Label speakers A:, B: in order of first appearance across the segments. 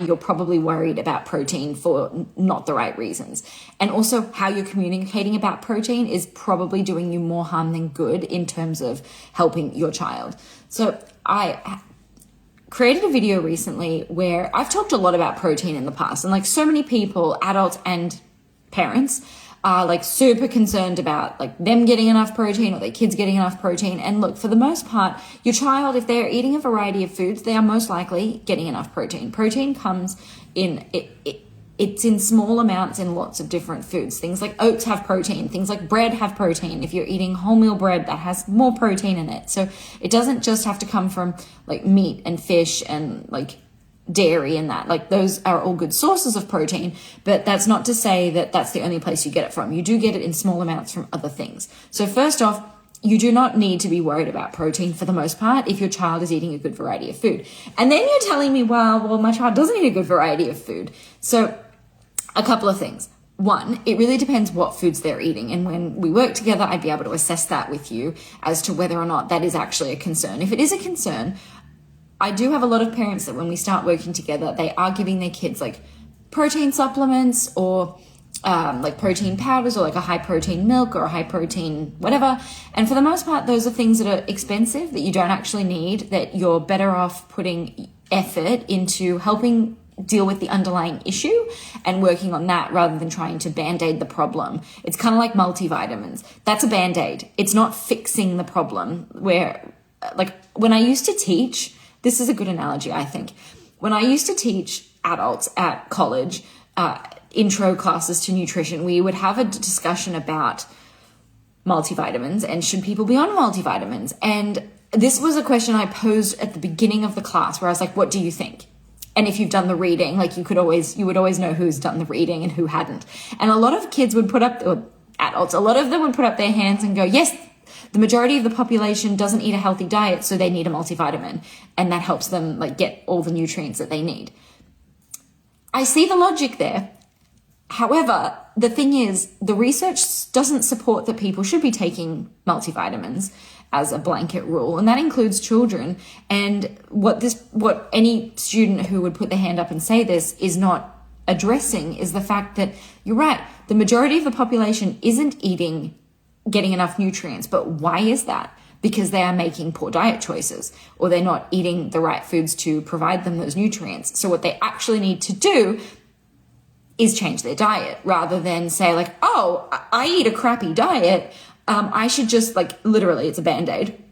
A: you're probably worried about protein for not the right reasons. And also how you're communicating about protein is probably doing you more harm than good in terms of helping your child. So I created a video recently where I've talked a lot about protein in the past, and like so many people, adults and parents, are like super concerned about like them getting enough protein or their kids getting enough protein. And look, for the most part, your child, if they're eating a variety of foods, they are most likely getting enough protein. Protein comes in, it's in small amounts in lots of different foods. Things like oats have protein, things like bread have protein. If you're eating wholemeal bread, that has more protein in it. So it doesn't just have to come from like meat and fish and like dairy and that. Like those are all good sources of protein, but that's not to say that that's the only place you get it from. You do get it in small amounts from other things. So first off, you do not need to be worried about protein for the most part if your child is eating a good variety of food. And then you're telling me, well, my child doesn't eat a good variety of food. So a couple of things. One, it really depends what foods they're eating. And when we work together, I'd be able to assess that with you as to whether or not that is actually a concern. If it is a concern, I do have a lot of parents that when we start working together, they are giving their kids like protein supplements or like protein powders or like a high protein milk or a high protein whatever. And for the most part, those are things that are expensive that you don't actually need, that you're better off putting effort into helping deal with the underlying issue and working on that rather than trying to band-aid the problem. It's kind of like multivitamins. That's a band-aid. It's not fixing the problem. Where like when I used to teach, this is a good analogy, I think. When I used to teach adults at college, intro classes to nutrition, we would have a discussion about multivitamins and should people be on multivitamins? And this was a question I posed at the beginning of the class where I was like, what do you think? And if you've done the reading, like you would always know who's done the reading and who hadn't. And a lot of kids would put up, or adults, a lot of them would put up their hands and go, yes, the majority of the population doesn't eat a healthy diet, so they need a multivitamin, and that helps them like get all the nutrients that they need. I see the logic there. However, the thing is, the research doesn't support that people should be taking multivitamins as a blanket rule, and that includes children. And what any student who would put their hand up and say this is not addressing is the fact that you're right, the majority of the population isn't getting enough nutrients. But why is that? Because they are making poor diet choices, or they're not eating the right foods to provide them those nutrients. So what they actually need to do is change their diet, rather than say like, oh, I eat a crappy diet. I should just like, literally it's a band-aid.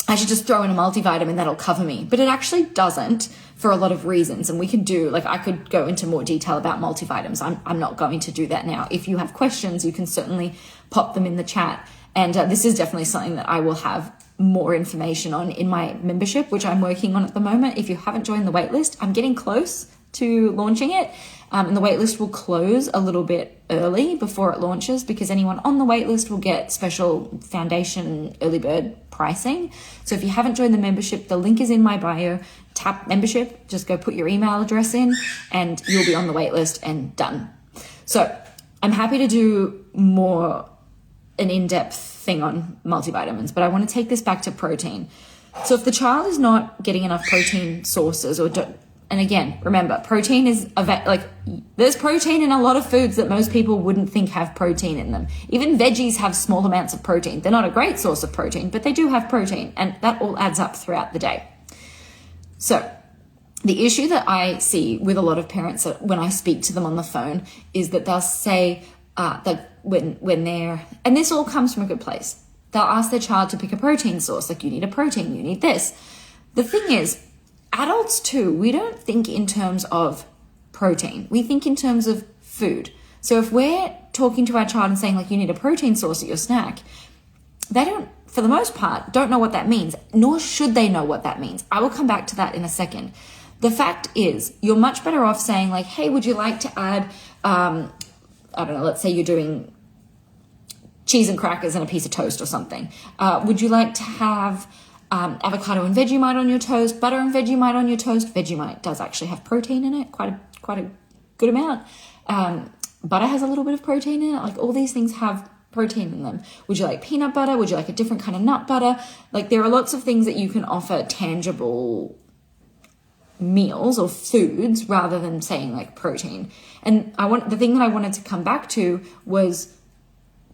A: I should just throw in a multivitamin that'll cover me. But it actually doesn't, for a lot of reasons. And we could do, like, I could go into more detail about multivitamins. I'm not going to do that now. If you have questions, you can certainly pop them in the chat. And this is definitely something that I will have more information on in my membership, which I'm working on at the moment. If you haven't joined the waitlist, I'm getting close to launching it. And the waitlist will close a little bit early before it launches, because anyone on the waitlist will get special foundation early bird pricing. So if you haven't joined the membership, the link is in my bio. Tap membership, just go put your email address in and you'll be on the waitlist and done. So I'm happy to do more an in-depth thing on multivitamins, but I want to take this back to protein. So if the child is not getting enough protein sources, and again, remember, protein is there's protein in a lot of foods that most people wouldn't think have protein in them. Even veggies have small amounts of protein. They're not a great source of protein, but they do have protein, and that all adds up throughout the day. So the issue that I see with a lot of parents when I speak to them on the phone is that they'll say that when they're, and this all comes from a good place, they'll ask their child to pick a protein source, like you need a protein, you need this. The thing is, adults too, we don't think in terms of protein. We think in terms of food. So if we're talking to our child and saying like you need a protein source at your snack, they don't, for the most part, don't know what that means, nor should they know what that means. I will come back to that in a second. The fact is, you're much better off saying like, hey, would you like to add, I don't know, let's say you're doing cheese and crackers and a piece of toast or something. Would you like to have avocado and Vegemite on your toast, butter and Vegemite on your toast? Vegemite does actually have protein in it, quite a good amount. Butter has a little bit of protein in it. Like all these things have protein in them. Would you like peanut butter? Would you like a different kind of nut butter? Like there are lots of things that you can offer tangible meals or foods rather than saying like protein. And the thing that I wanted to come back to was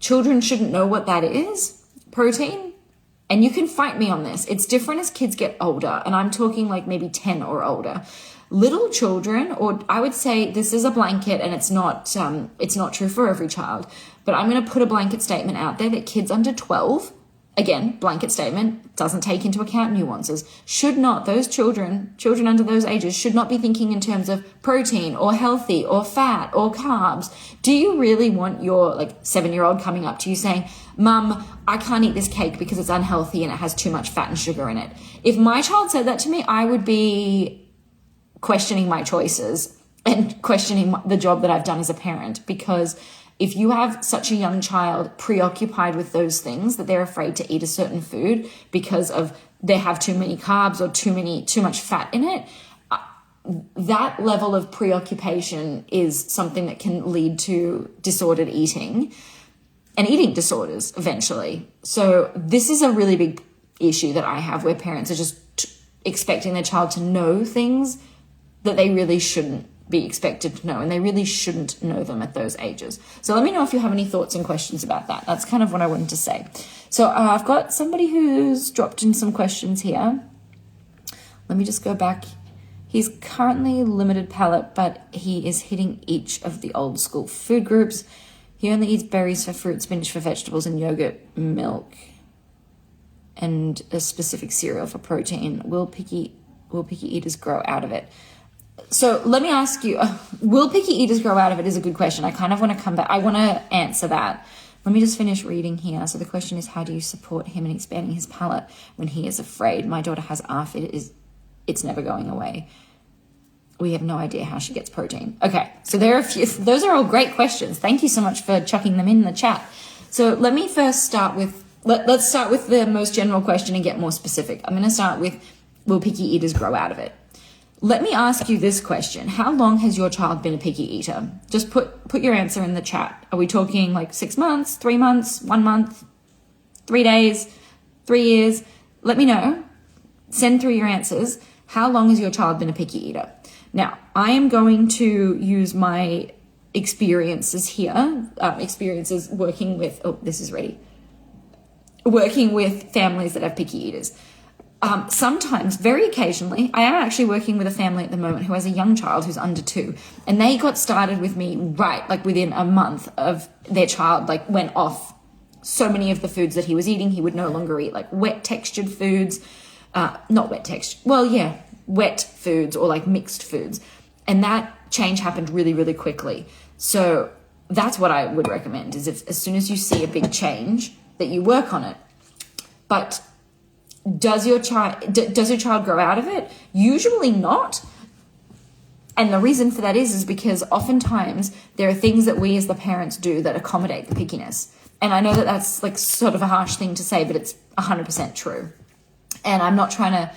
A: children shouldn't know what that is, protein. And you can fight me on this. It's different as kids get older. And I'm talking like maybe 10 or older. Little children, or I would say this is a blanket and it's not true for every child, but I'm going to put a blanket statement out there that kids under 12, again, blanket statement, doesn't take into account nuances, should not, those children under those ages should not be thinking in terms of protein or healthy or fat or carbs. Do you really want your like 7-year-old coming up to you saying, Mum, I can't eat this cake because it's unhealthy and it has too much fat and sugar in it? If my child said that to me, I would be questioning my choices and questioning the job that I've done as a parent, because if you have such a young child preoccupied with those things that they're afraid to eat a certain food because of they have too many carbs or too much fat in it, that level of preoccupation is something that can lead to disordered eating and eating disorders eventually. So this is a really big issue that I have, where parents are just expecting their child to know things that they really shouldn't be expected to know, and they really shouldn't know them at those ages. So let me know if you have any thoughts and questions about that. That's kind of what I wanted to say. So I've got somebody who's dropped in some questions here. Let me just go back. He's currently limited palate, but he is hitting each of the old school food groups. He only eats berries for fruit, spinach for vegetables, and yogurt, milk, and a specific cereal for protein. Will picky eaters grow out of it? So let me ask you, will picky eaters grow out of it is a good question. I kind of want to come back. I want to answer that. Let me just finish reading here. So the question is, how do you support him in expanding his palate when he is afraid? My daughter has ARFID. It's never going away. We have no idea how she gets protein. Okay, so there are a few. Those are all great questions. Thank you so much for chucking them in the chat. So let me first start with, let's start with the most general question and get more specific. I'm going to start with, will picky eaters grow out of it? Let me ask you this question. How long has your child been a picky eater? Just put your answer in the chat. Are we talking like 6 months, 3 months, 1 month, 3 days, 3 years? Let me know. Send through your answers. How long has your child been a picky eater? Now, I am going to use my experiences here, experiences working with, working with families that have picky eaters. Sometimes, very occasionally, I am actually working with a family at the moment who has a young child who's under 2, and they got started with me within a month of their child went off so many of the foods that he was eating. He would no longer eat wet textured foods, wet foods or mixed foods, and that change happened really, really quickly. So that's what I would recommend, is if as soon as you see a big change that you work on it. But does your child grow out of it? Usually not. And the reason for that is because oftentimes there are things that we as the parents do that accommodate the pickiness. And I know that that's sort of a harsh thing to say, but it's 100% true. And I'm not trying to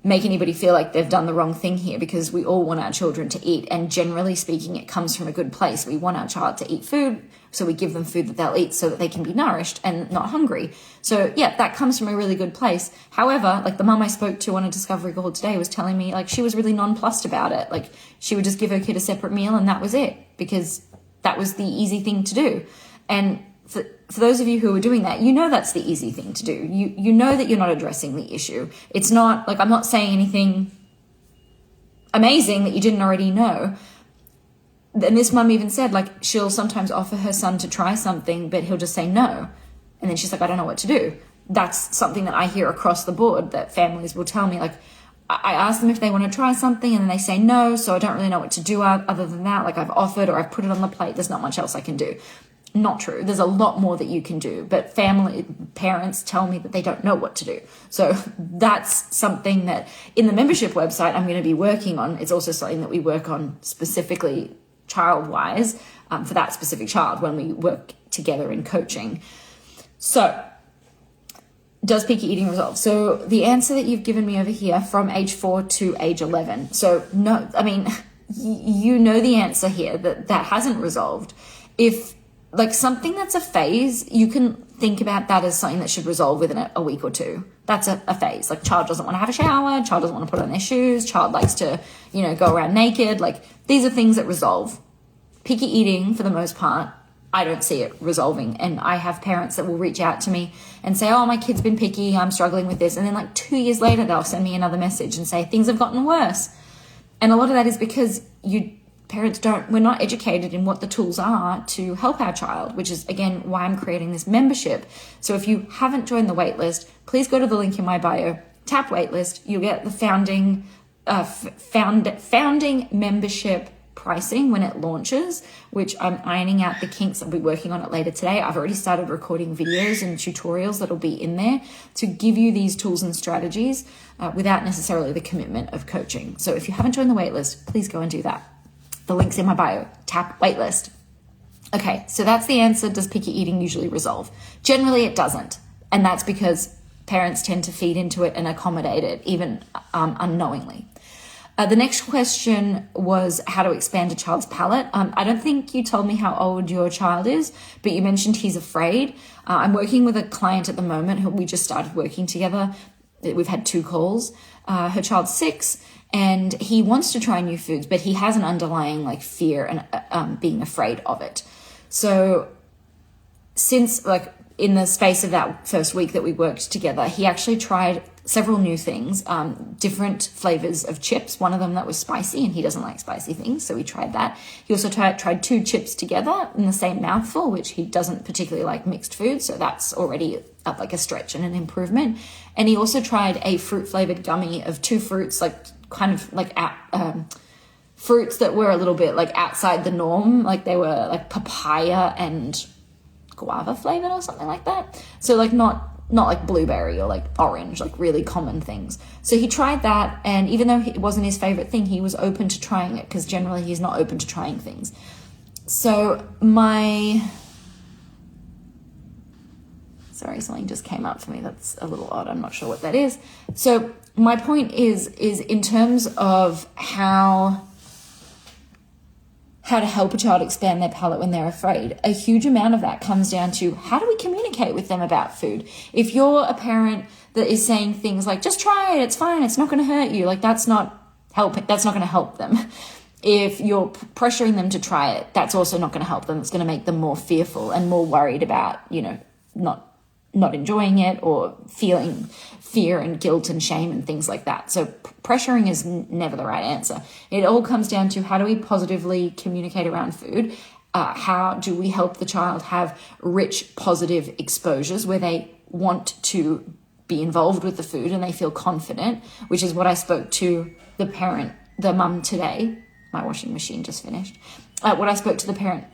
A: make anybody feel like they've done the wrong thing here, because we all want our children to eat. And generally speaking, it comes from a good place. We want our child to eat food, so we give them food that they'll eat so that they can be nourished and not hungry. So yeah, that comes from a really good place. However, the mom I spoke to on a discovery call today was telling me she was really nonplussed about it. She would just give her kid a separate meal and that was it, because that was the easy thing to do. And for those of you who are doing that, that's the easy thing to do. You know that you're not addressing the issue. It's not I'm not saying anything amazing that you didn't already know. And this mum even said she'll sometimes offer her son to try something, but he'll just say no. And then she's I don't know what to do. That's something that I hear across the board, that families will tell me I ask them if they want to try something and then they say no, so I don't really know what to do other than that. I've offered or I've put it on the plate. There's not much else I can do. Not true. There's a lot more that you can do, but parents tell me that they don't know what to do. So that's something that in the membership website I'm going to be working on. It's also something that we work on specifically child-wise for that specific child when we work together in coaching. So does picky eating resolve? So the answer that you've given me over here, from age 4 to age 11. So no, I mean, you know the answer here, that hasn't resolved. If like something that's a phase, you can think about that as something that should resolve within a week or two. That's a phase. Like, child doesn't want to have a shower, child doesn't want to put on their shoes, child likes to, go around naked. Like, these are things that resolve. Picky eating, for the most part, I don't see it resolving. And I have parents that will reach out to me and say, oh, my kid's been picky, I'm struggling with this. And then like 2 years later, they'll send me another message and say, things have gotten worse. And a lot of that is because we're not educated in what the tools are to help our child, which is, again, why I'm creating this membership. So if you haven't joined the waitlist, please go to the link in my bio, tap waitlist. You'll get the founding membership pricing when it launches, which I'm ironing out the kinks. I'll be working on it later today. I've already started recording videos and tutorials that'll be in there to give you these tools and strategies without necessarily the commitment of coaching. So if you haven't joined the waitlist, please go and do that. The link's in my bio, tap waitlist. Okay, so that's the answer. Does picky eating usually resolve? Generally, it doesn't. And that's because parents tend to feed into it and accommodate it, even unknowingly. The next question was how to expand a child's palate. I don't think you told me how old your child is, but you mentioned he's afraid. I'm working with a client at the moment who we just started working together. We've had 2 calls. Her child's 6. And he wants to try new foods, but he has an underlying like fear and being afraid of it. So since like in the space of that first week that we worked together, he actually tried several new things, different flavors of chips. One of them that was spicy, and he doesn't like spicy things, so we tried that. He also tried 2 chips together in the same mouthful, which he doesn't particularly like mixed food, so that's already like a stretch and an improvement. And he also tried a fruit flavored gummy of 2 fruits, like kind of like fruits that were a little bit like outside the norm, like they were like papaya and guava flavored or something like that. So like not like blueberry or like orange, like really common things. So he tried that, and even though it wasn't his favorite thing, he was open to trying it, because generally he's not open to trying things. So sorry, something just came up for me that's a little odd. I'm not sure what that is. So my point is in terms of how to help a child expand their palate when they're afraid, a huge amount of that comes down to how do we communicate with them about food? If you're a parent that is saying things like, just try it, it's fine, it's not going to hurt you, like that's not helping, that's not going to help them. If you're pressuring them to try it, that's also not going to help them. It's going to make them more fearful and more worried about, not enjoying it or feeling fear and guilt and shame and things like that. So pressuring is never the right answer. It all comes down to how do we positively communicate around food? How do we help the child have rich, positive exposures where they want to be involved with the food and they feel confident, which is what I spoke to the mum today. My washing machine just finished. What I spoke to the parent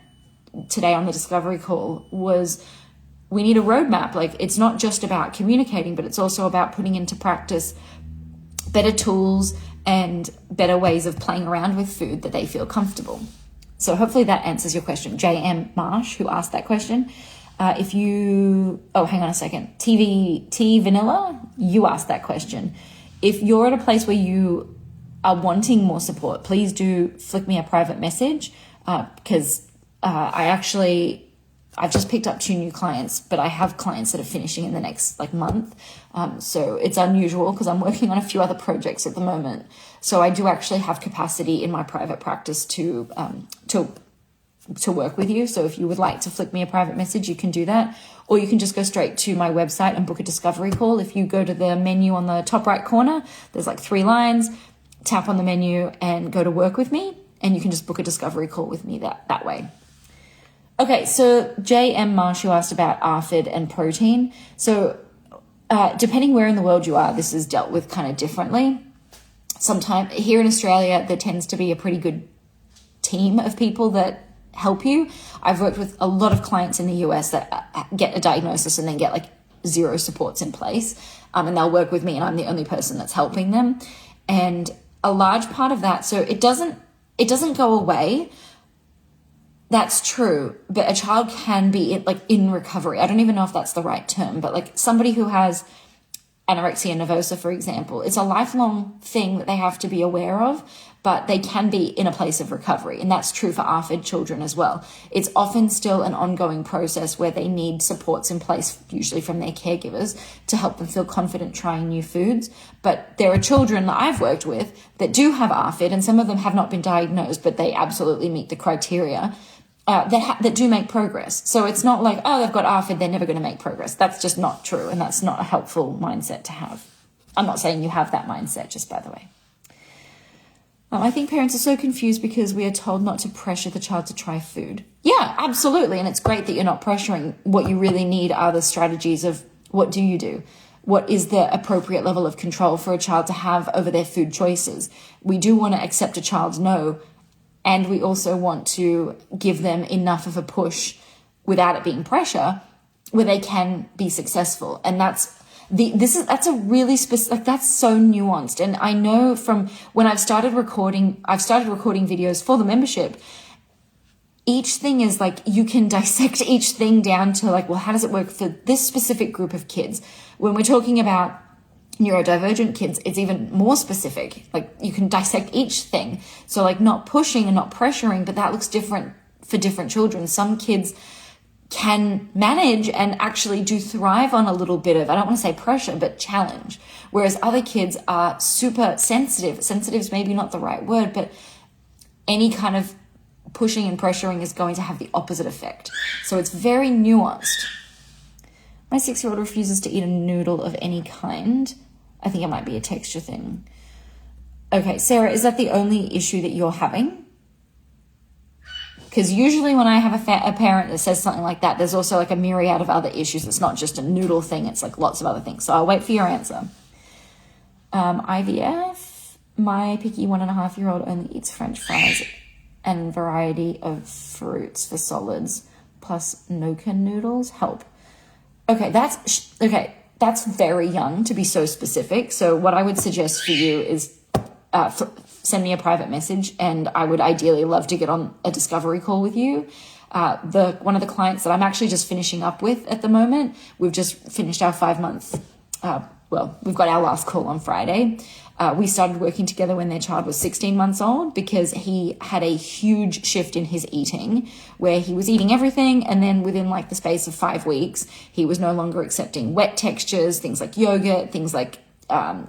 A: today on the discovery call was, we need a roadmap. Like, it's not just about communicating, but it's also about putting into practice better tools and better ways of playing around with food that they feel comfortable. So hopefully that answers your question. J.M. Marsh, who asked that question. Hang on a second. T Vanilla, you asked that question. If you're at a place where you are wanting more support, please do flick me a private message, because I've just picked up 2 new clients, but I have clients that are finishing in the next month. So it's unusual because I'm working on a few other projects at the moment. So I do actually have capacity in my private practice to work with you. So if you would like to flick me a private message, you can do that. Or you can just go straight to my website and book a discovery call. If you go to the menu on the top right corner, there's 3 lines, tap on the menu and go to work with me. And you can just book a discovery call with me that way. Okay, so J.M. Marsh, you asked about ARFID and protein. So depending where in the world you are, this is dealt with kind of differently. Sometimes here in Australia, there tends to be a pretty good team of people that help you. I've worked with a lot of clients in the US that get a diagnosis and then get 0 supports in place. And they'll work with me and I'm the only person that's helping them. And a large part of that, so it doesn't go away. That's true, but a child can be in recovery. I don't even know if that's the right term, but somebody who has anorexia nervosa, for example. It's a lifelong thing that they have to be aware of, but they can be in a place of recovery. And that's true for ARFID children as well. It's often still an ongoing process where they need supports in place, usually from their caregivers, to help them feel confident trying new foods. But there are children that I've worked with that do have ARFID, and some of them have not been diagnosed, but they absolutely meet the criteria. That do make progress. So it's not like, oh, they've got ARFID, they're never going to make progress. That's just not true, and that's not a helpful mindset to have. I'm not saying you have that mindset, just by the way. I think parents are so confused because we are told not to pressure the child to try food. Yeah, absolutely, and it's great that you're not pressuring. What you really need are the strategies of what do you do? What is the appropriate level of control for a child to have over their food choices? We do want to accept a child's no, and we also want to give them enough of a push without it being pressure where they can be successful. And that's a really specific, that's so nuanced. And I know from when I've started recording videos for the membership, each thing is like, you can dissect each thing down to like, well, how does it work for this specific group of kids? When we're talking about neurodivergent kids, it's even more specific. Like, you can dissect each thing. So like, not pushing and not pressuring, but that looks different for different children. Some kids can manage and actually do thrive on a little bit of, I don't want to say pressure, but challenge. Whereas other kids are super sensitive. Sensitive is maybe not the right word, but any kind of pushing and pressuring is going to have the opposite effect. So it's very nuanced. My 6-year-old refuses to eat a noodle of any kind. I think it might be a texture thing. Okay, Sarah, is that the only issue that you're having? Because usually when I have a parent that says something like that, there's also like a myriad of other issues. It's not just a noodle thing. It's like lots of other things. So I'll wait for your answer. IVF, my picky 1.5-year-old only eats French fries and variety of fruits for solids, plus Noka noodles. Help. Okay, that's very young to be so specific. So what I would suggest for you is send me a private message, and I would ideally love to get on a discovery call with you. One of the clients that I'm actually just finishing up with at the moment, we've just finished our 5-month, we've got our last call on Friday. We started working together when their child was 16 months old because he had a huge shift in his eating where he was eating everything, and then within like the space of 5 weeks, he was no longer accepting wet textures, things like yogurt, things like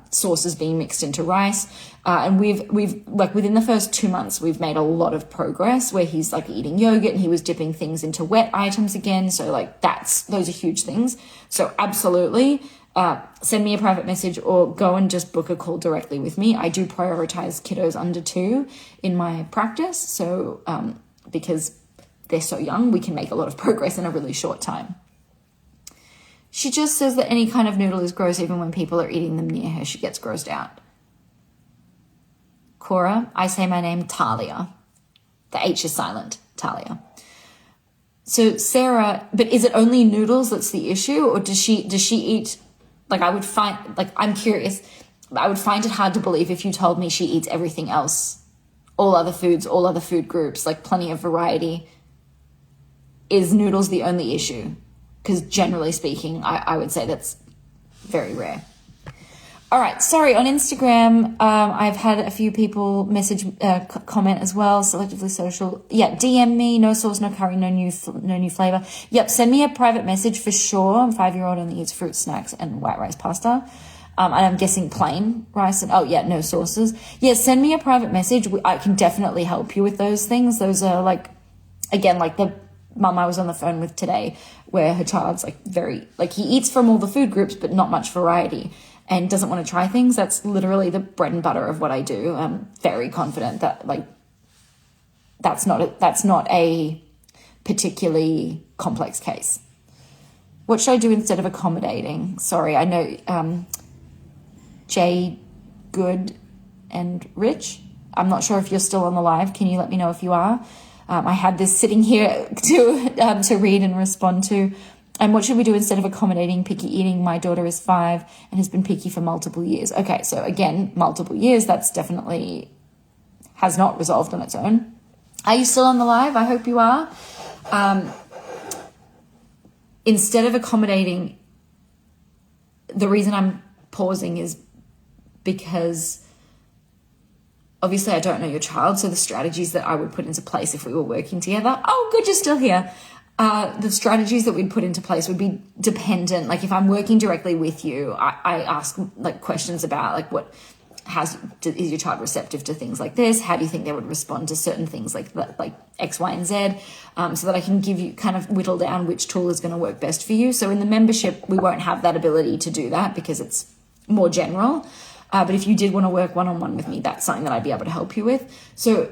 A: sauces being mixed into rice. And we've like within the first 2 months, we've made a lot of progress where he's like eating yogurt and he was dipping things into wet items again. So like those are huge things. So absolutely, send me a private message or go and just book a call directly with me. I do prioritize kiddos under 2 in my practice. So, because they're so young, we can make a lot of progress in a really short time. She just says that any kind of noodle is gross, even when people are eating them near her. She gets grossed out. Cora, I say my name, Talia. The H is silent, Talia. So Sarah, but is it only noodles that's the issue, or does she eat? Like, I'm curious. I would find it hard to believe if you told me she eats everything else, all other foods, all other food groups, like plenty of variety. Is noodles the only issue? Because generally speaking, I would say that's very rare. All right, sorry, on Instagram, I've had a few people message, comment as well, Selectively Social. Yeah, DM me, no sauce, no curry, no new flavor. Yep, send me a private message for sure. 5-year-old only eats fruit snacks and white rice pasta. And I'm guessing plain rice and, no sauces. Yeah, send me a private message. I can definitely help you with those things. Those are like, again, like the mum I was on the phone with today, where her child's like he eats from all the food groups, but not much variety and doesn't want to try things. That's literally the bread and butter of what I do. I'm very confident that like, that's not a particularly complex case. What should I do instead of accommodating? Sorry, I know, Jay, Good and Rich. I'm not sure if you're still on the live. Can you let me know if you are? I had this sitting here to read and respond to. And what should we do instead of accommodating picky eating? My daughter is 5 and has been picky for multiple years. Okay, so again, multiple years, that's definitely has not resolved on its own. Are you still on the live? I hope you are. Instead of accommodating, the reason I'm pausing is because obviously I don't know your child, so the strategies that I would put into place if we were working together, oh, good, you're still here. The strategies that we'd put into place would be dependent. Like if I'm working directly with you, I ask like questions about like is your child receptive to things like this? How do you think they would respond to certain things like X, Y, and Z? So that I can give you kind of whittle down which tool is going to work best for you. So in the membership, we won't have that ability to do that because it's more general. But if you did want to work one-on-one with me, that's something that I'd be able to help you with. So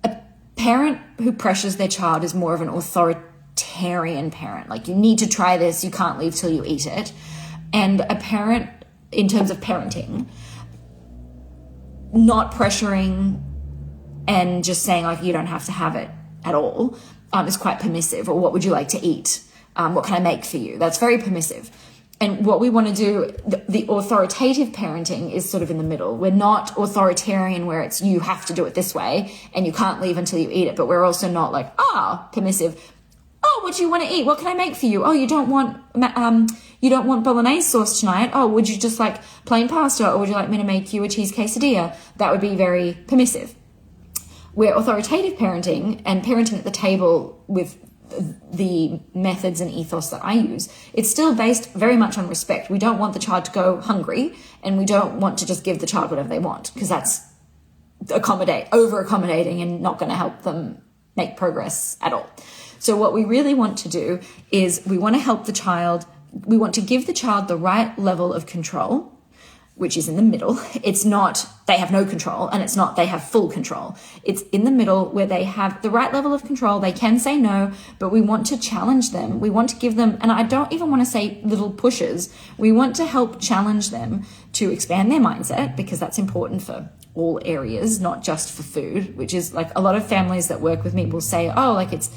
A: a parent who pressures their child is more of an authoritarian parent. Like, you need to try this, you can't leave till you eat it. And a parent, in terms of parenting, not pressuring and just saying like, you don't have to have it at all, is quite permissive. Or what would you like to eat? What can I make for you? That's very permissive. And what we want to do, the authoritative parenting is sort of in the middle. We're not authoritarian where it's you have to do it this way and you can't leave until you eat it. But we're also not like, permissive. Oh, what do you want to eat? What can I make for you? Oh, you don't want bolognese sauce tonight. Oh, would you just like plain pasta, or would you like me to make you a cheese quesadilla? That would be very permissive. Where authoritative parenting and parenting at the table with the methods and ethos that I use, it's still based very much on respect. We don't want the child to go hungry, and we don't want to just give the child whatever they want, because that's over accommodating and not going to help them make progress at all. So what we really want to do is we want to help the child. We want to give the child the right level of control, which is in the middle. It's not they have no control, and it's not they have full control. It's in the middle where they have the right level of control. They can say no, but we want to challenge them. We want to give them, and I don't even want to say little pushes. We want to help challenge them to expand their mindset, because that's important for all areas, not just for food, which is like a lot of families that work with me will say, oh, like it's,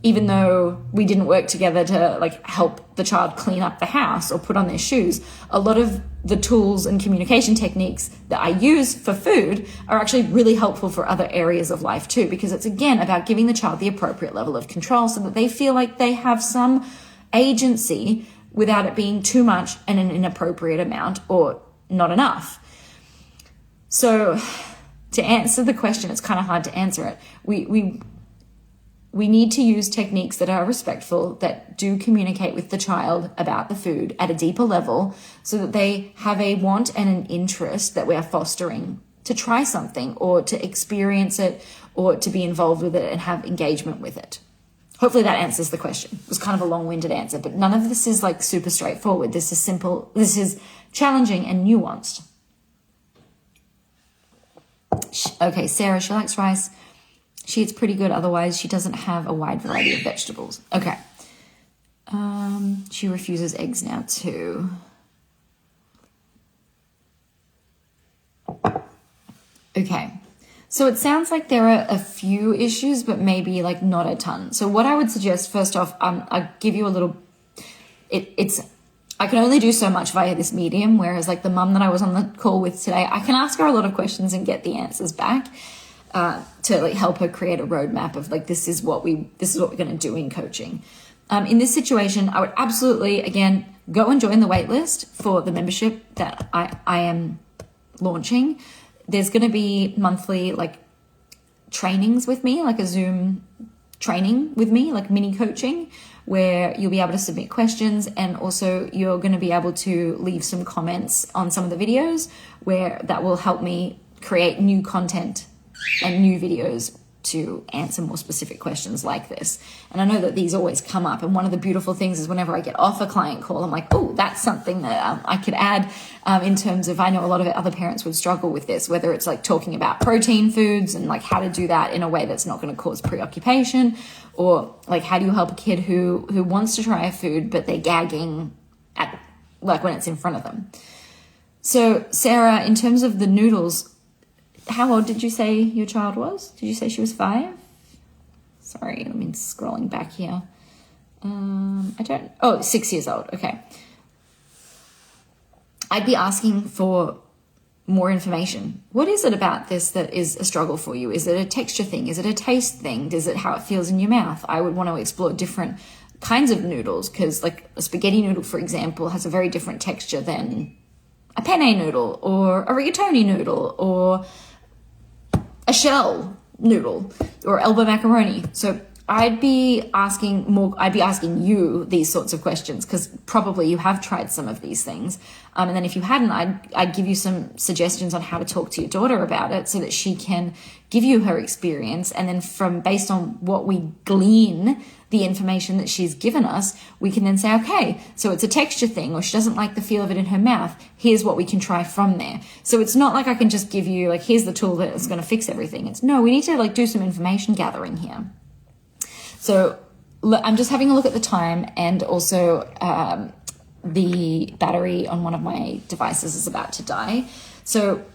A: even though we didn't work together to like help the child clean up the house or put on their shoes, a lot of the tools and communication techniques that I use for food are actually really helpful for other areas of life too, because it's again about giving the child the appropriate level of control so that they feel like they have some agency without it being too much and an inappropriate amount or not enough. So to answer the question, it's kind of hard to answer it. We need to use techniques that are respectful, that do communicate with the child about the food at a deeper level, so that they have a want and an interest that we are fostering to try something or to experience it or to be involved with it and have engagement with it. Hopefully that answers the question. It was kind of a long-winded answer, but none of this is like super straightforward. This is simple. This is challenging and nuanced. Okay, Sarah, she likes rice. She eats pretty good. Otherwise, she doesn't have a wide variety of vegetables. Okay. She refuses eggs now too. Okay. So it sounds like there are a few issues, but maybe like not a ton. So what I would suggest, first off, I'll give you a little, I can only do so much via this medium, whereas like the mum that I was on the call with today, I can ask her a lot of questions and get the answers back. To like help her create a roadmap of like, this is what we're going to do in coaching. In this situation, I would absolutely, again, go and join the waitlist for the membership that I am launching. There's going to be monthly like trainings with me, like a Zoom training with me, like mini coaching, where you'll be able to submit questions, and also you're going to be able to leave some comments on some of the videos, where that will help me create new content and new videos to answer more specific questions like this. And I know that these always come up, and one of the beautiful things is whenever I get off a client call, I'm like, oh, that's something that I could add in terms of, I know a lot of other parents would struggle with this, whether it's like talking about protein foods and like how to do that in a way that's not going to cause preoccupation, or like how do you help a kid who wants to try a food but they're gagging at like when it's in front of them. So Sarah, in terms of the noodles, how old did you say your child was? Did you say she was 5? Sorry, let me scrolling back here. 6 years old. Okay. I'd be asking for more information. What is it about this that is a struggle for you? Is it a texture thing? Is it a taste thing? Is it how it feels in your mouth? I would want to explore different kinds of noodles, because like a spaghetti noodle, for example, has a very different texture than a penne noodle or a rigatoni noodle or a shell noodle or elbow macaroni. So I'd be asking you these sorts of questions, because probably you have tried some of these things. And then if you hadn't, I'd give you some suggestions on how to talk to your daughter about it so that she can give you her experience. And then based on what we glean, the information that she's given us, we can then say, okay, so it's a texture thing, or she doesn't like the feel of it in her mouth. Here's what we can try from there. So it's not like I can just give you like, here's the tool that's going to fix everything. It's no, we need to like do some information gathering here. So I'm just having a look at the time, and also the battery on one of my devices is about to die. So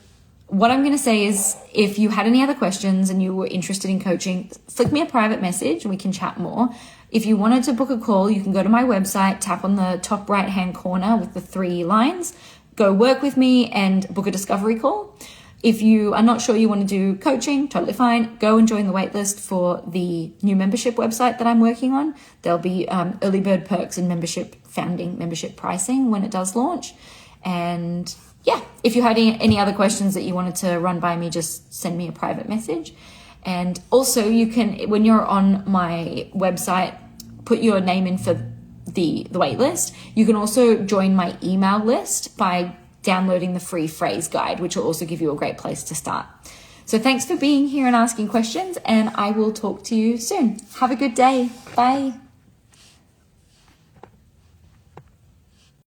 A: what I'm going to say is, if you had any other questions and you were interested in coaching, flick me a private message and we can chat more. If you wanted to book a call, you can go to my website, tap on the top right-hand corner with the 3 lines, go work with me and book a discovery call. If you are not sure you want to do coaching, totally fine. Go and join the waitlist for the new membership website that I'm working on. There'll be early bird perks and founding membership pricing when it does launch. And yeah, if you had any other questions that you wanted to run by me, just send me a private message. And also you can, when you're on my website, put your name in for the waitlist. You can also join my email list by downloading the free phrase guide, which will also give you a great place to start. So thanks for being here and asking questions, and I will talk to you soon. Have a good day. Bye.